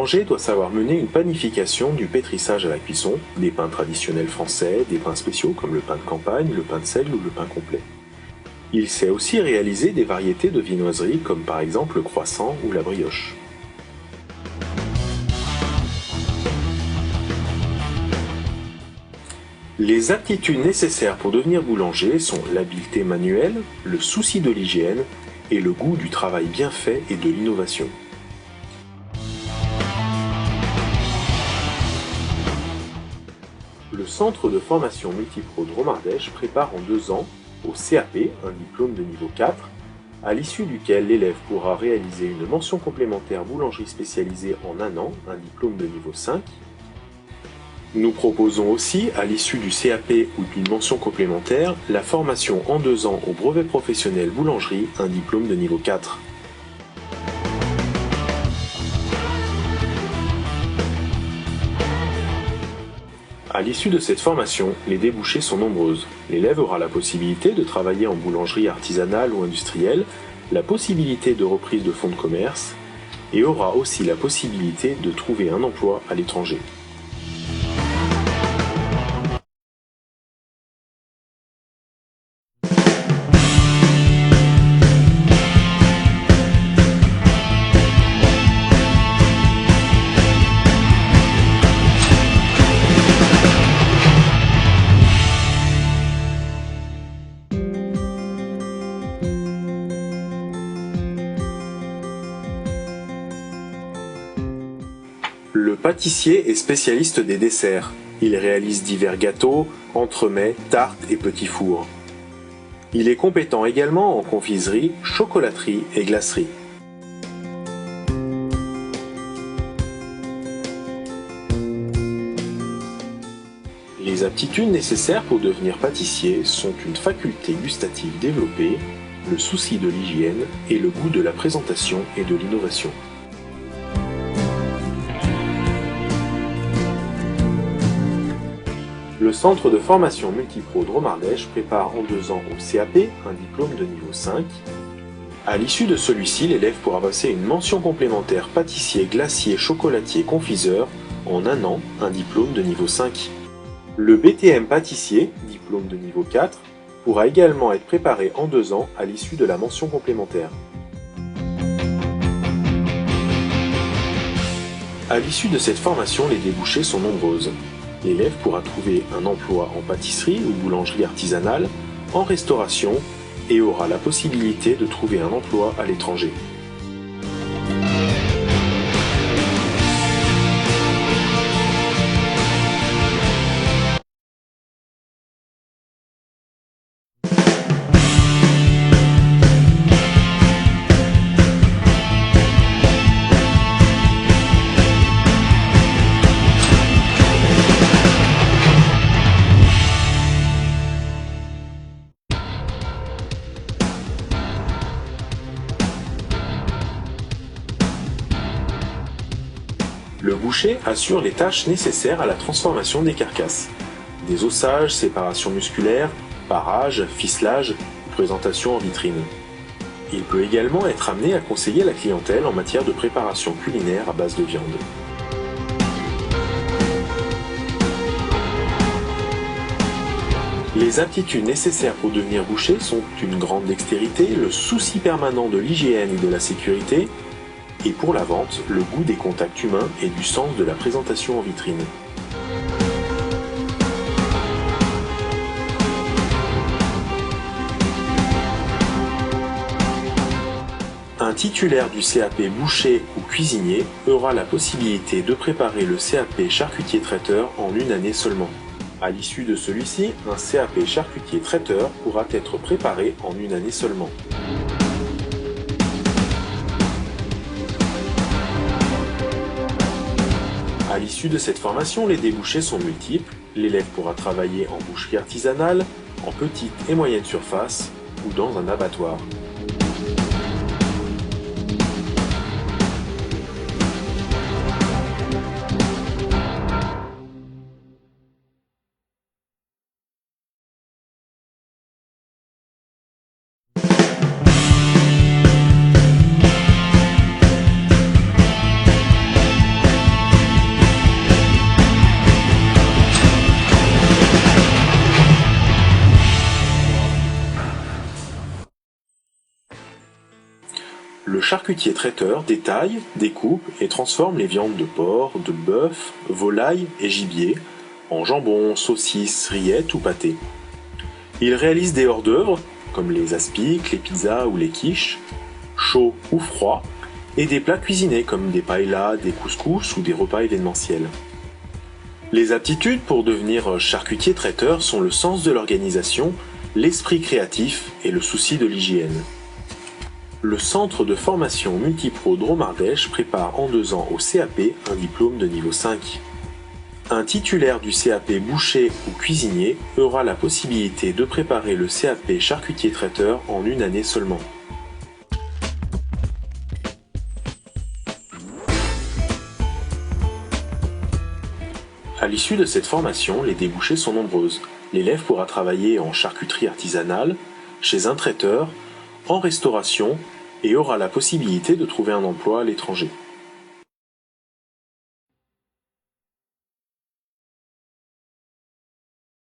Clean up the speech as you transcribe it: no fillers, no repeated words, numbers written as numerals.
boulanger doit savoir mener une panification du pétrissage à la cuisson, des pains traditionnels français, des pains spéciaux comme le pain de campagne, le pain de seigle ou le pain complet. Il sait aussi réaliser des variétés de viennoiseries comme par exemple le croissant ou la brioche. Les aptitudes nécessaires pour devenir boulanger sont l'habileté manuelle, le souci de l'hygiène et le goût du travail bien fait et de l'innovation. Le centre de formation Multipro de Romardèche prépare en 2 ans au CAP, un diplôme de niveau 4, à l'issue duquel l'élève pourra réaliser une mention complémentaire boulangerie spécialisée en 1 an, un diplôme de niveau 5. Nous proposons aussi, à l'issue du CAP ou d'une mention complémentaire, la formation en 2 ans au brevet professionnel boulangerie, un diplôme de niveau 4. À l'issue de cette formation, les débouchés sont nombreuses. L'élève aura la possibilité de travailler en boulangerie artisanale ou industrielle, la possibilité de reprise de fonds de commerce, et aura aussi la possibilité de trouver un emploi à l'étranger. Le pâtissier est spécialiste des desserts. Il réalise divers gâteaux, entremets, tartes et petits fours. Il est compétent également en confiserie, chocolaterie et glacerie. Les aptitudes nécessaires pour devenir pâtissier sont une faculté gustative développée, le souci de l'hygiène et le goût de la présentation et de l'innovation. Le centre de formation Multipro de Romardèche prépare en 2 ans au CAP un diplôme de niveau 5. À l'issue de celui-ci, l'élève pourra passer une mention complémentaire pâtissier, glacier, chocolatier, confiseur en 1 an, un diplôme de niveau 5. Le BTM pâtissier, diplôme de niveau 4, pourra également être préparé en 2 ans à l'issue de la mention complémentaire. À l'issue de cette formation, les débouchés sont nombreuses. L'élève pourra trouver un emploi en pâtisserie ou boulangerie artisanale, en restauration et aura la possibilité de trouver un emploi à l'étranger. Le boucher assure les tâches nécessaires à la transformation des carcasses. Désossages, séparation musculaire, parage, ficelage, présentation en vitrine. Il peut également être amené à conseiller la clientèle en matière de préparation culinaire à base de viande. Les aptitudes nécessaires pour devenir boucher sont une grande dextérité, le souci permanent de l'hygiène et de la sécurité, et pour la vente, le goût des contacts humains et du sens de la présentation en vitrine. Un titulaire du CAP boucher ou cuisinier aura la possibilité de préparer le CAP charcutier-traiteur en 1 année seulement. À l'issue de celui-ci, un CAP charcutier-traiteur pourra être préparé en 1 année seulement. À l'issue de cette formation, les débouchés sont multiples. L'élève pourra travailler en boucherie artisanale, en petite et moyenne surface ou dans un abattoir. Le charcutier traiteur détaille, découpe et transforme les viandes de porc, de bœuf, volaille et gibier en jambon, saucisses, rillettes ou pâtés. Il réalise des hors-d'œuvre, comme les aspics, les pizzas ou les quiches, chauds ou froids, et des plats cuisinés comme des paellas, des couscous ou des repas événementiels. Les aptitudes pour devenir charcutier traiteur sont le sens de l'organisation, l'esprit créatif et le souci de l'hygiène. Le centre de formation Multipro Dromardèche prépare en 2 ans au CAP un diplôme de niveau 5. Un titulaire du CAP boucher ou cuisinier aura la possibilité de préparer le CAP charcutier traiteur en 1 année seulement. À l'issue de cette formation, les débouchés sont nombreuses. L'élève pourra travailler en charcuterie artisanale, chez un traiteur, en restauration et aura la possibilité de trouver un emploi à l'étranger.